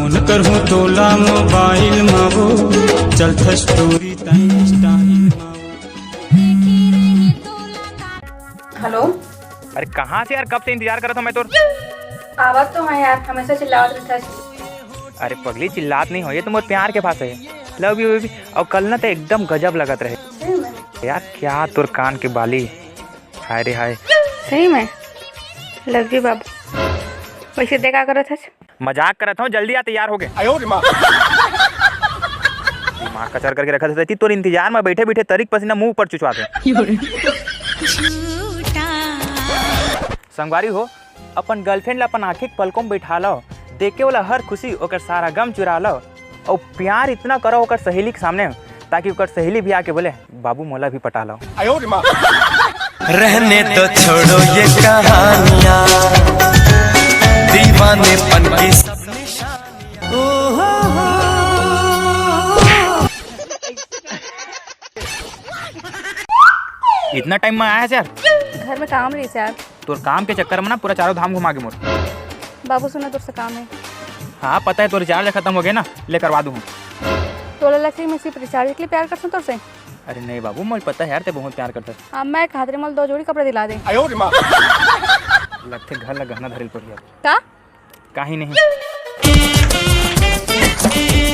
Phone करहूँ तोला mobile मावो चलत स्टोरी तई स्टाइल हेलो। अरे कहाँ से यार, कब से इंतजार कर रहा था मैं तो। आवाज तो है यार, हमेशा चिल्लावत रहता है। अरे पगली चिल्लात नहीं हो, ये तो मोर प्यार के पास है। Love you baby. और कल ना तो एकदम गजब लगत रहे सही में? यार क्या तुर कान के बाली, हाय रे हाय। सही में लव यू बाबू। वैसे देखा करो था, मजाक कर रहा था, जल्दी आ तैयार हो गए। दिमाग कचर करके रखा था तोर इंतजार में बैठे बैठे तरीक पसीना मुंह पर चुचवाते। संगवारी हो, अपन गर्लफ्रेंड ला अपन आंखें पलकों में बैठा लो, देखे वाला हर खुशी ओकर सारा गम चुरा लो, और प्यार इतना करो ओकर सहेली के सामने ताकि ओकर सहेली भी आके बोले बाबू मोला भी पटा लो। रहने तो छोड़ो ये कहानियाँ दीवानेपन की सब निशानियाँ। इतना टाइम में आया है यार? घर में काम रही यार। तोर काम के चक्कर में ना पूरा चारों धाम घुमा के मोर। बाबू सुना तुझसे काम है। हाँ पता है, तो रिचार्ज खत्म हो गया ना, ले करवा दूँ। तोला लगता है मैं सिर्फ रिचार्ज के लिए प्यार करता हूँ तुझसे। अरे नहीं बाबू, मुझे पता है यार ते बहुत प्यार करता है। अब मैं खातरे मल 2 जोड़ी कपड़े दिला दे। लगते घर ला गहना धरिल पड़ गया। क्या? कहीं नहीं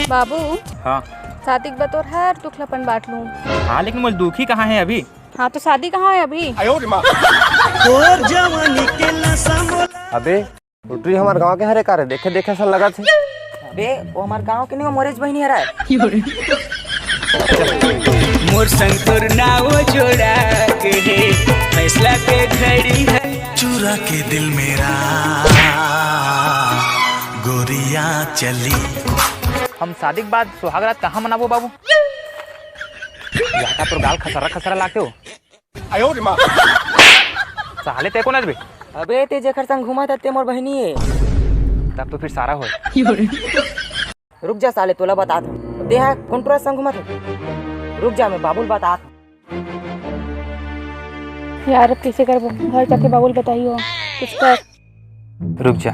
बाबू। हाँ शादी के बतौर हर दुखलापन बांट लूँ। हाँ लेकिन मुझे दुखी कहाँ है अभी? हाँ तो शादी कहाँ है अभी? अबे टूटरी हमारे गांव के हरे कार देखे देखे ऐसा लगा थे। अबे वो हमारे गांव के नहीं, वो मोरेज बहनी हरा है। मोर संग तोर नाव जोड़ा के फैसला के घड़ी है, चुरा के दिल मेरा गोरिया चली। हम शादी के बाद सुहागरात कहाँ मनाबो बाबू? लाका तो गाल खसरा खसरा लागते हो। साले ते को नजबे। अबे ते जेकर संग घुमा था ते मोर बहनी है। तब तो फिर सारा हो। रुक जा साले, तोला बता दूं। ते है कौन तोरा संग घुमा था? रुक जा, मैं बाबुल बता दूं। यार अब कैसे करबो? घर जाके बाबुल बताइयो कुछ कर। रुक जा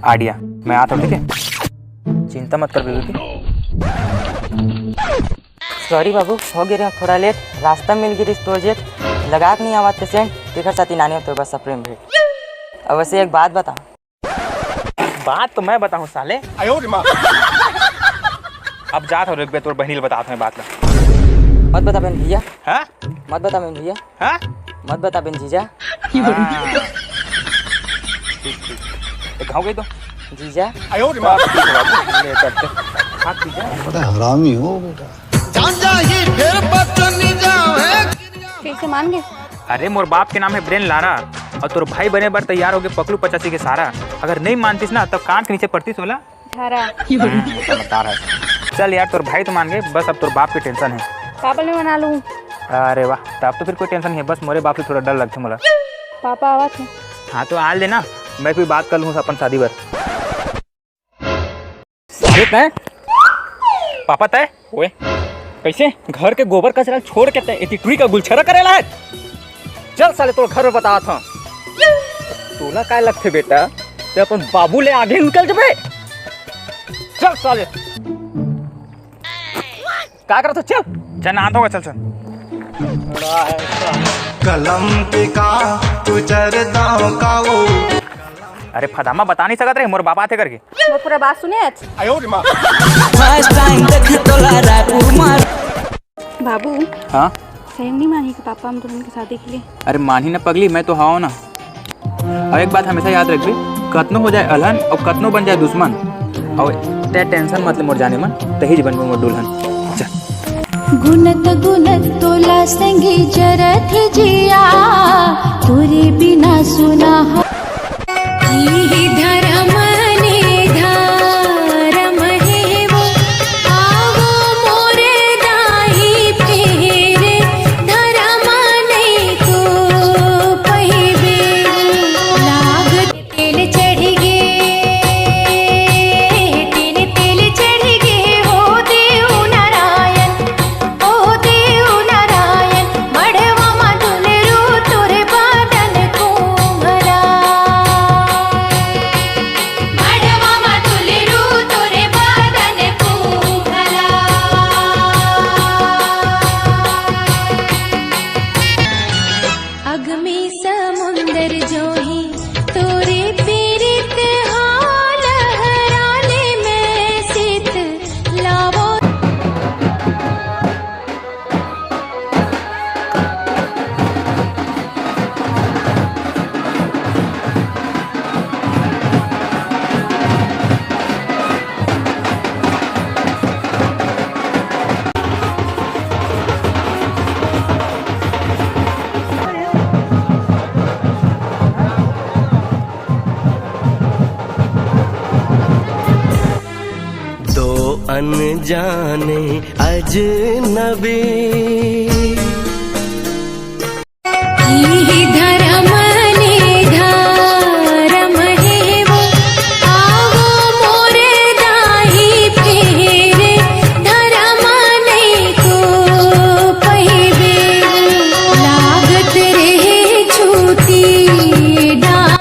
आडिया, मैं आता हूँ, ठीक है? चिंता मत कर बेबी। सॉरी बाबू, हो गया थोड़ा लेट, रास्ता मिल गई प्रोजेक्ट लगा के नहीं आवाज पेशेंट तेकर साथी नानी तो बस प्रेम भेट। अब वैसे एक बात बता। बात तो मैं बताऊँ साले। अब जात हो रुक, तोर बहनी बताता हूँ बात ला। मत बता बहन भैया। हाँ मत बता बहन भैया। हाँ मत बता बहन जीजा। खाओ गई तो जीजा। बड़ा हरामी हो बेटा। कैसे मान गए? अरे मोर बाप के नाम है ब्रेन लारा, और तोर भाई बने बार तैयार हो गए पकलू 85 के सारा। अगर नहीं मानतीस ना तब कान के नीचे पड़तीस होला। समझदार है। चल यार तोर भाई तो मान गए, बस अब तोर बाप की टेंशन है। पापा ने मना लूँ। अरे वाह, तब तो फिर कोई टेंशन नहीं है, बस मोरे बाप से थोड़ा डर लगता मोला। पापा आवा थे। हाँ तो आ लेना, मैं कोई बात कर लूँ अपन शादी पर। तय पापा तय ओए कैसे घर के गोबर कचरा छोड़ के तय टुरी का गुलछरा करेला है? चल साले तोर घर में बता था। तोला काय लगते बेटा, ते अपन बाबू ले आगे निकल जबे। चल साले क्या करत हो? चल नहा धोगा, चल चल। कलम पे का उचरता का वो। अरे फदामा बता नहीं सकत रहे, मोर बाबा थे करके। वो पूरा बात सुने आज। बाबू। हाँ सही नहीं मानी कि पापा हम दुल्हन की शादी के लिए। अरे मानी ना पगली, मैं तो हाँ ना। और एक बात हमेशा याद रखबी, कतनो हो जाए अलहन और कतनो बन जाए दुश्मन, और ते टेंशन मतलब मोर जाने मन तही जीवन में मोर दुल्हन। गुनत गुनत तोला संगी जरत जिया, तोरे बिना सुना धर्म ने धर्म है वो, आवो मोरे दाही फेरे धर्म नहीं को पहिबे लाग तेल चढ़ गे, तेल चढ़ गे हो देव नारायण, ओ देव नारायण। मड़वा मधुल रो तोरे बादन को भरा। अनजाने अजनबी। ही धर्म निधारम है वो, आवो मोरे दाही फेरे, धर्म नहीं को पहिबे वो, लागत रहे छूटी डारे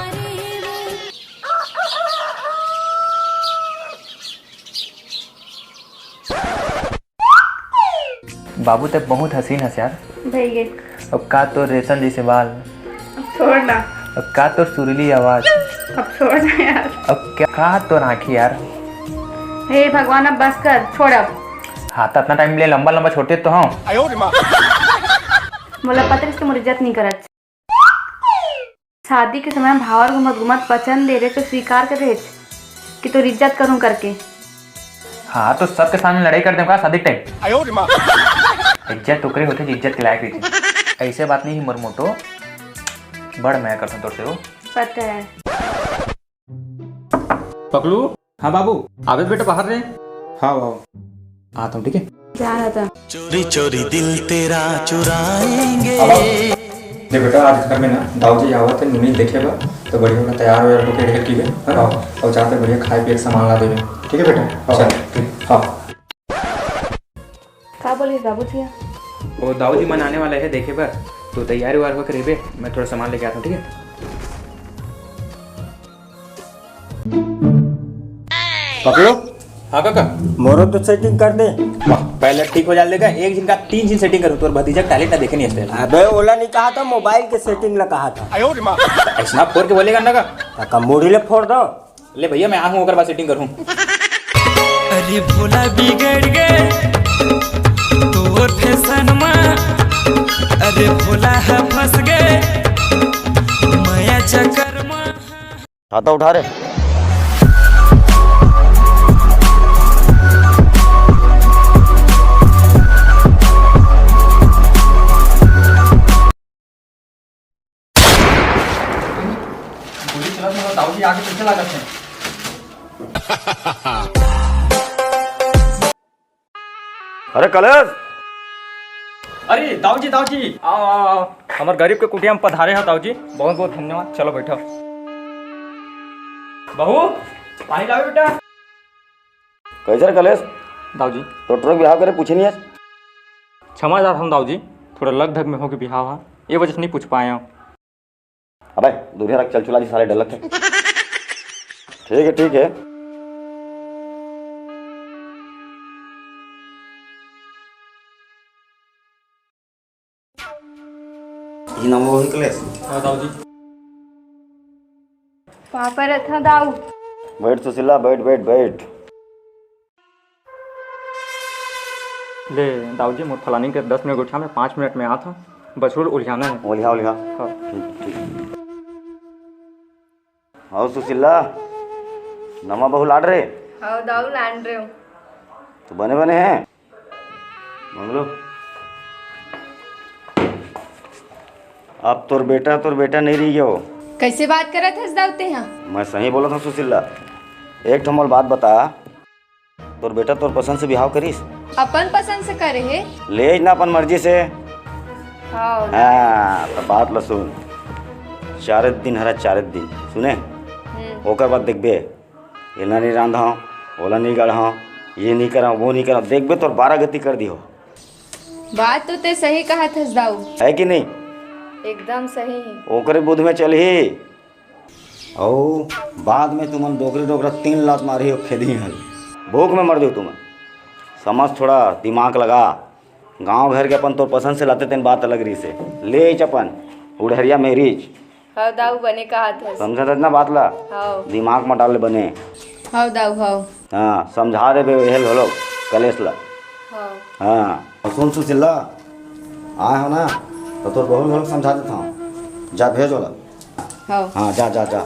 बाबू तक बहुत हसीन हस यार। भैया अब का तो रेशम जैसे बाल, अब छोड़ ना, अब का तो सुरीली आवाज, अब छोड़ ना यार। अब क्या का तो आँखी यार। हे भगवान अब बस कर, छोड़ अब। हाँ तो अपना टाइम ले लंबा लंबा छोटे तो हाँ। मोला पता है तुम इज्जत नहीं करत। शादी के समय भावर घुमत घुमत वचन दे रहे तो स्वीकार कर रहे कि तो इज्जत करूं करके। हाँ तो सबके सामने लड़ाई कर देगा शादी टाइम। इज्जत टुकड़े होते जो इज्जत के लायक रही। ऐसे बात नहीं मोर मोटो बड़ मैं करता तोर से वो पता है। पकलू। हाँ बाबू आवे बेटा बाहर रे। हाँ बाबू आता हूँ ठीक है। जा रहा था। चोरी चोरी दिल तेरा चुराएंगे। देख बेटा आज घर में ना दाऊ जी आवा थे नुनी देखेगा तो बढ़िया अपना तैयार हो होकर रेडी की है और जाते बढ़िया खाए पिए सामान ला देवे ठीक है बेटा। चल ठीक। हाँ क्या बोले बाबू जी? वो दाऊ जी मन आने वाला है देखे बार तो तैयारी वार होकर रेबे मैं थोड़ा सामान लेके आता हूँ ठीक है। पकड़ो। हाँ काका मोरो तो सेटिंग कर दे। पहले ठीक हो जाएगा एक दिन का 3 दिन सेटिंग करूँ तो भतीजा टैलेंट ना देखे नहीं स्टाइल। अबे ओला नहीं कहा था, मोबाइल के सेटिंग ला कहा था। ऐसा फोड़ के बोलेगा ना का का मुड़ी ले फोड़ दो। ले भैया मैं आ हूँ बाद सेटिंग करूँ। अरे भोला बिगड़ गए तोर फैशन में। अरे भोला है फंस गए माया चक्कर में। छाता उठा रे। दाऊ जी आगे पीछे ला जाते हैं। अरे कलेश। अरे दाऊ जी आओ आओ आओ हमारे गरीब के कुटिया में पधारे हैं दाऊ जी बहुत बहुत धन्यवाद। चलो बैठो। बहू पानी लाओ बेटा। कैसे कलेश दाऊ जी तो ट्रक बिहाव करे पूछे नहीं है। क्षमा चाहता हूँ दाऊ जी थोड़ा लग धग में हो के बिहाव है ये वजह से नहीं पूछ पाए हूँ। अबे दूरिया रख, चल चुला जी सारे डलक है। ठीक है ठीक है। ये नाम वो कलेश। हाँ दाऊ जी। वहाँ पर था दाऊ। बैठ सुशीला बैठ बैठ बैठ। ले दाऊ जी मुझ फलानी के 10 मिनट उठा मैं 5 मिनट में आ था बसरूर उलझाना है। ओलिहा ओलिहा। हाँ। ठीक ठीक। और सुशीला नमा बहू लाड रहे। हाँ दाऊ लान रहे हो। तो बने बने हैं मंगलो। अब तोर बेटा नहीं रही गया हो। कैसे बात करा था दाऊते यहाँ? मैं सही बोला था सुशीला। एक ठमल बात बता, तोर बेटा तोर पसंद से बिहाव करीस? अपन पसंद से करे है। ले ना अपन मर्जी से। हाँ हाँ तो बात ला सुन। 4 दिन हरा 4 दिन सुने ओकर बाद देखबे एना नहीं रांधा ओला नहीं गढ़ा ये नहीं करा वो नहीं करा देखबे तो 12 गति कर दियो। बात तो ते सही कहा था दाऊ। है कि नहीं? एकदम सही। ओकरे बुध में चल ही और बाद में तुमन डोकरी 3 लात मारी हो खेदी है भूख में मर दो तुम। समझ थोड़ा दिमाग लगा। गांव घर के अपन तो पसंद से लाते तेन बात अलग रही से ले अपन उड़हरिया में रीच। हाँ दाऊ बने कहा था। समझा था ना बात ला। हाँ दिमाग में डाले बने। हाँ दाऊ हाँ। हाँ समझा दे यह लो कलेश ला। हाँ हाँ सुन सुशीला आए हो ना तो तोर बहू लोग समझा देता हूँ। जा भेजो ला। हाँ हाँ जा जा जा।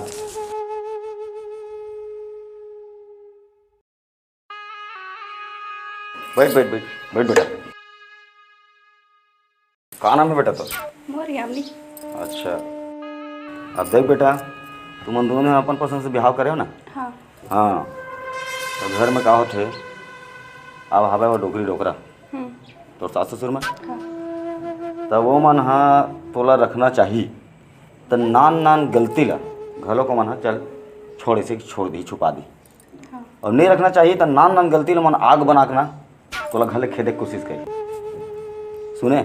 बैठ बैठ बैठ बैठ बेटा। कहाँ नाम है बेटा तो? मोर यामनी। अच्छा अब देख बेटा तुम दोनों ने अपन पसंद से बिहाव करे हो ना। हाँ हाँ तो घर में का होते अब हवे वो डोकरी डोकरा तो सास ससुर में तब वो मन हाँ तोला रखना चाहिए तो नान नान गलती ला घलों को मन हाँ चल छोड़ इसे छोड़ दी छुपा दी और नहीं रखना चाहिए तो नान नान गलती ला मन आग बना के ना तोला घले खेदे की कोशिश करी सुने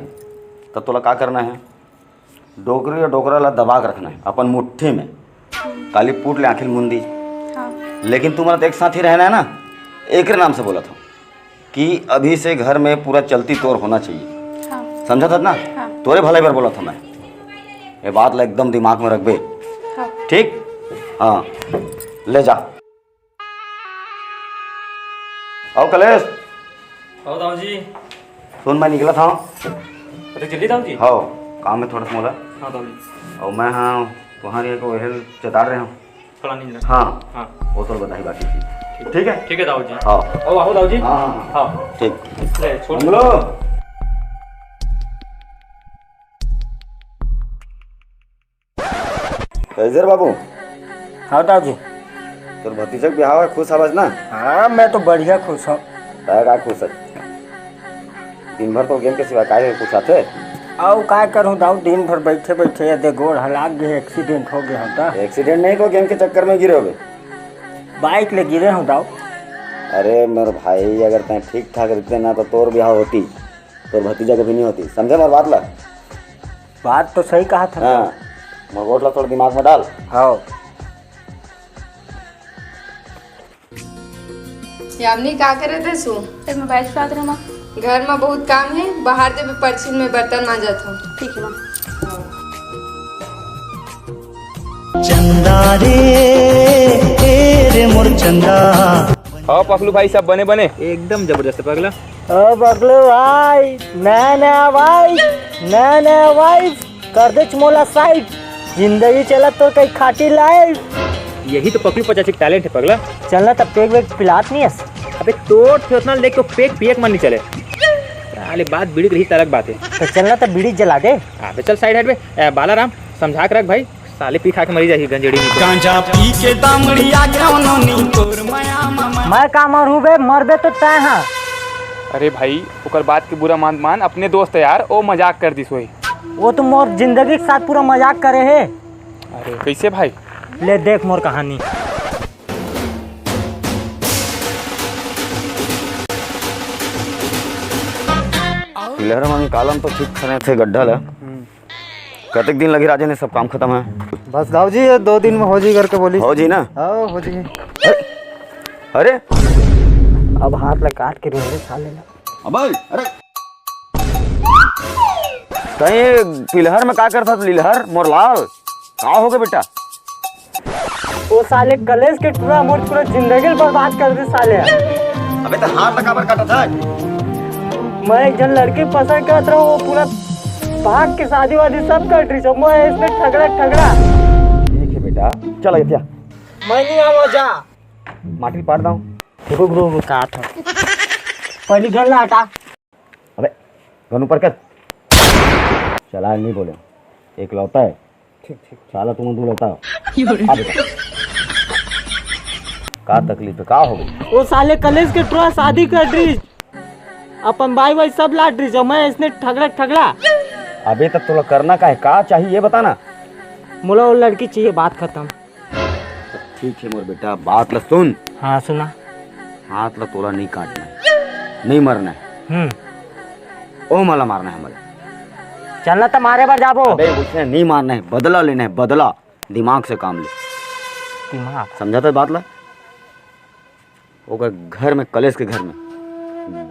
तब तोला क्या करना है डोकरी और डोकरा ला दबा के रखना है अपन मुट्ठी में काली पूट ले आखिर मुंदी लेकिन तुम्हारा तो एक साथ ही रहना है ना एक नाम से बोला था कि अभी से घर में पूरा चलती तौर होना चाहिए समझा था ना तोरे भले बार बोला था मैं ये बात ला एकदम दिमाग में रख बे ठीक हाँ ले जा आओ कलेश आओ दाऊ जी। सुन मैं निकला था अरे जल्दी दाऊ जी। हाँ काम में थोड़ा सा मोला हाँ दाऊ जी। और मैं हाँ तुम्हारी को वहल चताड़ रहे हूँ थोड़ा नहीं हाँ हाँ वो तो बधाई बाकी थी ठीक है दाऊ जी। हाँ आओ आओ दाऊ जी। हाँ हाँ हाँ ठीक ले छोड़ बोलो कैसे रे बाबू हाँ दादी। तोर भतीजा के ब्याह है खुश आवाज ना हाँ मैं तो बढ़िया खुश हूँ। का खुश है दिन भर तो गेम के सिवा काय कुछ आते और क्या करूँ दाऊ दिन भर बैठे बैठे ये गोड़ हला गए एक्सीडेंट हो गया होता। एक्सीडेंट नहीं को गेम के चक्कर में गिरे होगे बाइक ले गिरे हूँ दाऊ। अरे मेरे भाई अगर तय ठीक ठाक रहते ना तो तोर ब्याह होती तोर भतीजा के भी नहीं होती समझे मेरी बात ला बात तो सही कहा था। हाँ मरगोट ला थोड़ा दिमाग में डाल हाँ यामिनी का करे थे सु एक मोबाइल चला रहा माँ। घर में बहुत काम है बाहर दे परछिन में बर्तन मांजत हूँ। ठीक है माँ। चंदा रे मोर चंदा। हाँ पगलू भाई सब बने बने एकदम जबरदस्त पगला। बगलो भाई नया वाइफ कर दे मोला साइड जिंदगी चला तो कई खाटी लाइफ। यही तो पगलू 50 टैलेंट है पगला। चलना तब पेक वेक पिलात नहीं है। अबे तोड़ थे उतना लेके पेक पियक मन नहीं चले साले बात बीड़ी रही अलग बात है। तो चलना तब बीड़ी जला दे। अबे चल साइड हट बे बालाराम समझा के रख भाई साले पी खा के मरी जाएगी गंजेड़ी में। गांजा पी के दामड़िया कौनो नी तोर माया मामा। मैं का मरू बे मरबे तो तय हाँ। अरे भाई ओकर बात के बुरा मान अपने दोस्त है यार ओ मजाक कर दी सोई। वो तो मोर जिंदगी के साथ पूरा मजाक करे है। अरे कैसे भाई ले देख मोर कहानी। लहर मन कालम तो ठीक खने थे गड्ढा ला कतक दिन लगी राजे ने सब काम खत्म है बस दाऊ जी ये 2 दिन में हो जी करके बोली। हो जी ना हाँ हो जी। अरे अब हाथ लगा काट के रोने साले ना। अबे अरे कहीं पिलहर में क्या करता था लिलहर मोरलाल का हो गया बेटा वो साले कलेश के पूरा मोर पूरा जिंदगी बर्बाद कर दे साले। अबे तो हाथ लगा काटा था मैं एक जन लड़की पसंद करता हूँ वो पूरा भाग के शादी वादी सब कर रही मैं इसमें ठगड़ा ठीक है बेटा चलो क्या मैं नहीं आवा जा माटी पार दाऊं देखो ब्रो वो काट पहली घर ला हटा। अबे गन ऊपर कर चला नहीं बोले एक लौता है ठीक ठीक साला तुम दो लौता का तकलीफ है का हो गई वो साले कलेश के पूरा शादी कर रही अपन भाई सब लाट रही मैं इसने ठगड़ा। अबे तक तो करना का है का चाहिए ये बताना मोला वो लड़की चाहिए बात खत्म। ठीक है मोर बेटा बात ला सुन हाँ सुना हाथ ला तोला नहीं काटना है नहीं मरना है ओ मला मारना है मला चलना तो मारे बार जाबो। अबे उसने नहीं मारना है बदला लेना है बदला दिमाग से काम ले दिमाग समझाता बात ला होगा घर में कलेश के घर में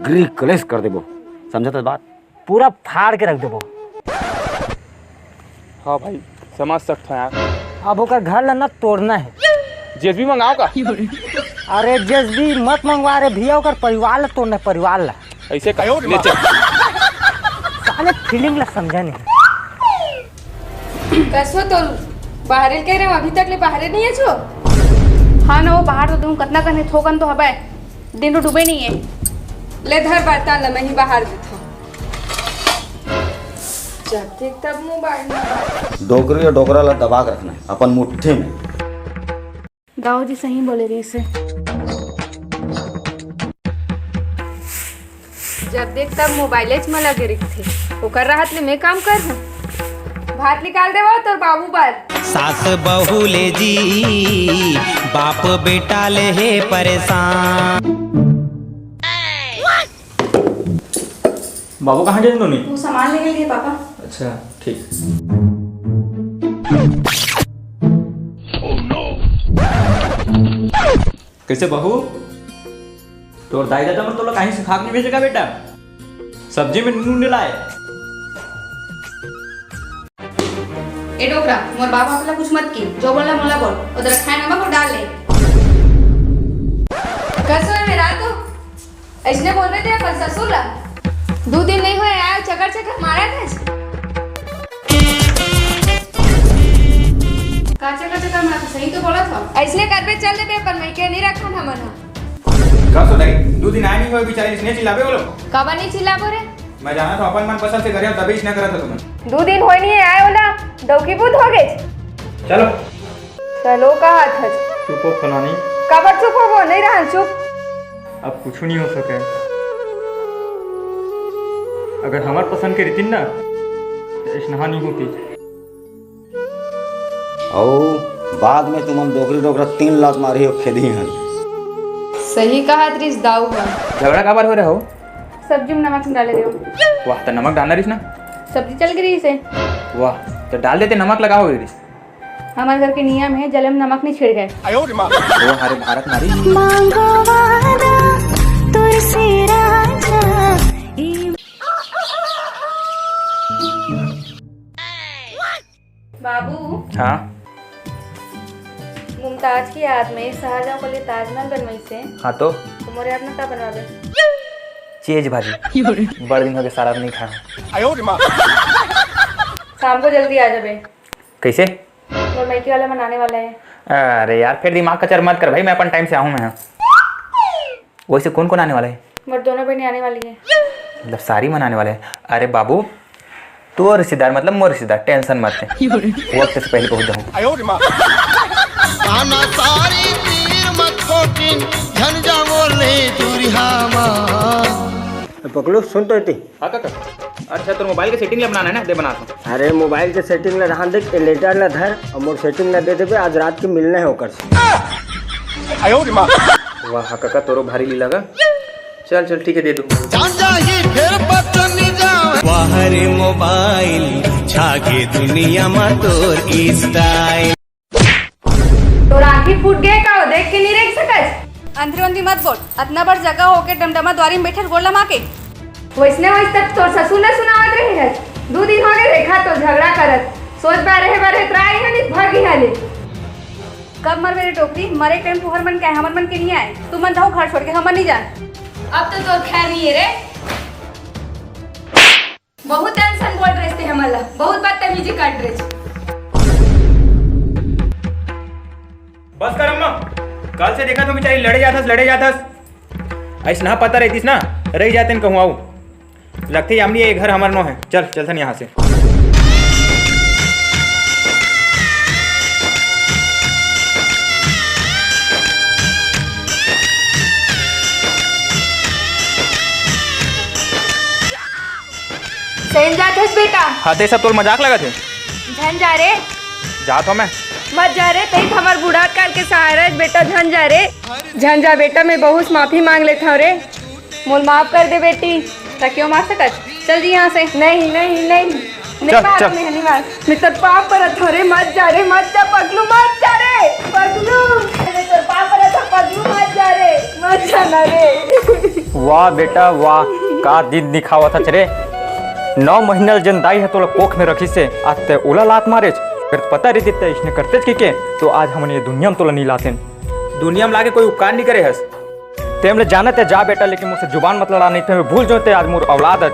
गृह कलेश कर देबो समझाता बात पूरा फाड़ के रख देबो। हाँ भाई समझ सकता है यार। अब ओकर घर ला न तोड़ना है। जेसबी मंगाओ का अरे जल्दी मत मंगवा रे भैया ओकर परिवार ला तोड़ना परिवार ला ऐसे कहो ले चल साले फीलिंग ला समझा नहीं। कसो तो बाहर कह रहे अभी तक ले बाहर नहीं है छो। हाँ ना वो बाहर तो तुम कतना करने थोकन तो हबे दिन तो डूबे नहीं है। ले धर बर्तन ला मैं ही बाहर देता जब देख तब मोबाइल डोगरी और डोगरा ला दबा के रखना है अपन मुट्ठी में। दाऊ जी सही बोले रही से। जब देख तब मोबाइले में लगे रखते ओकर राहत ले मैं काम कर भात निकाल देवा तोर बाबू बार सास बहू ले जी बाप बेटा ले हे परेशान। बाबू कहाँ गए दोनों? वो सामान लेके लिए पापा। अच्छा ठीक। कैसे बहू तोर दाई दादा मन तो कहीं से खाक नहीं भेजेगा बेटा, सब्जी में नून डालाए। ए डोकरा मोर बाबा वाला कुछ मत की, जो बोला मोला बोल उधर खाए नमक और डाल ले। कैसे है मेरा तो ऐसने बोल रहे थे अपन ससुर ला 2 दिन नहीं हुए आया चक्कर चक्कर मारा था का चक्कर मारा था, सही तो बोला था। ऐसने कर पे चल दे पर मैं के नहीं रखूं ना मना का सो दाई 2 दिन आए नहीं हुए बेचारे इसने चिल्लाबे बोलो। कबा नहीं चिल्ला बोरे मैं जाना था अपन मन पसंद से करे तभी इसने करा था तुम्हें। 2 दिन होई नहीं आए ओला दौकीबूत हो गए। चलो चलो का हाथ है चुप हो फलानी। कबर चुप हो नहीं रहा चुप। अब कुछ नहीं हो सके, अगर हमार पसंद के रीति ना तो स्नेहा नहीं होती। और बाद में तुम डोकरी डोकरा 3 लात मारी हो खेदी है। सही कहा त्रिस दाऊ है। झगड़ा का बार हो रहा हो? सब्जी में नमक डाले दो। वाह तो नमक डालना रिस ना। सब्जी चल गई इसे। वाह तो डाल देते नमक लगाओ रिस। हमारे घर के नियम है जल में नमक नहीं छिड़के। वो हमारे भारत नारी। बाबू हाँ मुमताज की याद में शाहजहां को लिए ताजमहल बनवाई से हाँ तो तुम्हारे याद में क्या बनवावे? चीज भाजी बड़ दिन हो गए सारा नहीं खाया। शाम को जल्दी आ जाबे, कैसे? और मैकी वाला मनाने वाला है। अरे यार फिर दिमाग का चर मत कर भाई, मैं अपन टाइम से आऊँ मैं। वैसे कौन कौन आने वाला है? और दोनों बहनें आने वाली है। मतलब सारी मनाने वाले हैं? अरे बाबू तू और रिश्तेदार मतलब मोर रिश्तेदार, टेंशन मत ले, वक्त से पहले पहुंच जाऊँ। पकड़ो सुन तो थी। हाँ काका। अच्छा तो मोबाइल के सेटिंग ला बनाना है ना, दे बना दो। अरे मोबाइल के सेटिंग ला रहा देख लेटर ला धर और मोर सेटिंग ला दे देबे, आज रात के मिलने है ओकर से। वाह काका तोरो भारी ली लगा। चल चल ठीक है दे दो। वाहरे मोबाइल छाके दुनिया में तोर स्टाइल। तो आँखी फूट गए का देख के नहीं रख सकत। अंधेरी अंधी मत बोल, इतना बड़ जगह होके डमडमा द्वारी में बैठे गोला माँ के। वैसने वैस तक तो ससुर ने सुनावत रही है। 2 दिन हो गए देखा तो झगड़ा करत सोच बा रहे त्राई है नहीं भागी हाले। कब मर मेरे टोकरी मरे टाइम तुहर मन के हमर मन के नहीं आए। तू मन जाओ घर छोड़ के हमर नहीं जा। अब तो तोर खैर नहीं है रे। बहुत टेंशन बोल रहे थे हमला, बहुत बदतमीजी काट रहे थे। बस कर अम्मा, कल से देखा तो बेचारी लड़े जाथस। ऐसा ना पता रहतीस ना रह जाते न कहूँ आऊ। लगती आमनी ये घर हमार नो है। चल चल सन यहाँ से। सही जाते बेटा। हाँ ते सब तोल मजाक लगा थे। झन जा रे जात हो मैं। मत जा रे तई हमार बूढ़ा काल के सहारा है बेटा। झन जा रे झन जा बेटा, मैं बहुत माफी मांग लेता हूँ रे। मोल माफ कर दे बेटी। क्यों मार सकत? चल जी यहाँ से। नहीं नहीं नहीं चल, चल। नहीं मार। मैं तेरे पाप पर था रे, मत जा रे, मत जा पगलू, मत जा रे पगलू। मैं तेरे पाप पर था पगलू, मत जा रे, मत जाना रे। वाह बेटा वाह, का दिन दिखावा था रे। 9 महीना जन दाई है तो कोख में रखी से आज ते ओला लात मारे। फिर पता रही ते इसने करते के तो आज हम ये दुनिया में तो नहीं लाते। दुनिया में लाके कोई उपकार नहीं करे हस। ते हमने जाना ते जा बेटा, लेकिन मुझसे जुबान मत लड़ा, नहीं थे मैं भूल जाते आज मोर औलाद आज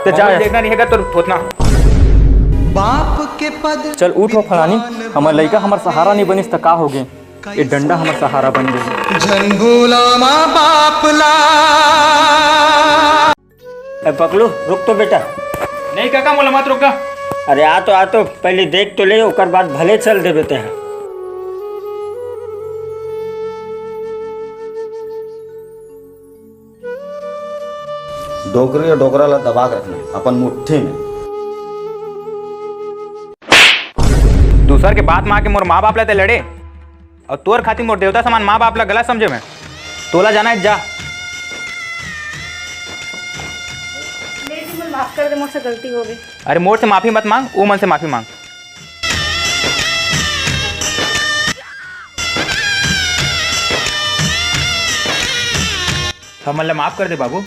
ते जा। देखना नहीं है तो थोतना बाप के पद। चल उठो फलानी, हमार लड़का हमार सहारा नहीं बनिस तो का होगे। ये डंडा हमार सहारा बन गई। झन भूला माँ बाप ला। पकड़ू रुक तो बेटा। नहीं काका मोला मत रोका। अरे आ तो पहले देख तो ले, ओकर बाद भले चल देबे ते। डोकरी और डोकरा ला दबा के रखना अपन मुट्ठी में। दूसर के बात माँ के मोर माँ बाप लेते लड़े और तोर खातिर मोर देवता समान माँ बाप ला गलत समझे में। तोला जाना है जा। मेरी मन माफ कर दे, मुझसे गलती हो गई। अरे मोर से माफी मत मांग, वो मन से माफी मांग। हम मतलब माफ कर दे बाबू,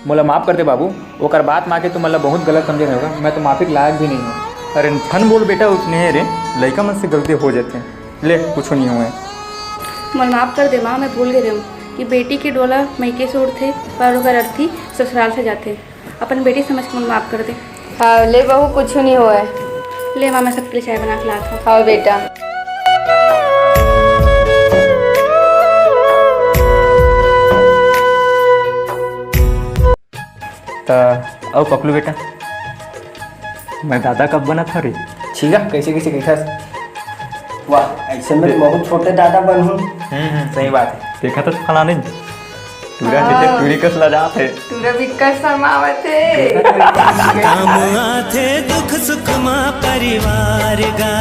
मोला माफ कर दे बाबू। ओकर बात माँ के तू मतलब बहुत गलत समझे होगा, मैं तो माफी के लायक भी नहीं हूँ। अरे झन बोल बेटा, उसने रे लड़का मन से गलती हो जाते हैं। ले कुछ नहीं हुआ है। मन माफ कर दे माँ, मैं भूल गई हूँ कि बेटी के डोला मैके से उड़ते पर ओकर अर्थी ससुराल से जाते। अपन बेटी समझ के मन माफ कर दे। हाँ ले बहू, कुछ नहीं हुआ है। ले माँ, मैं सबके लिए चाय बना के लाता हूँ। हाँ बेटा। ओ पकलू बेटा, मैं दादा कब बना था रे? ठीक है, कैसे कैसे कैसा? वाह, ऐसे में बहुत छोटे दादा बनूं। सही बात है। देखा तो फला नहीं टूरा देते टूरी कस ला जाते। तूरा भी कसम आवत है। काम आथे दुख सुख मा परिवार गा।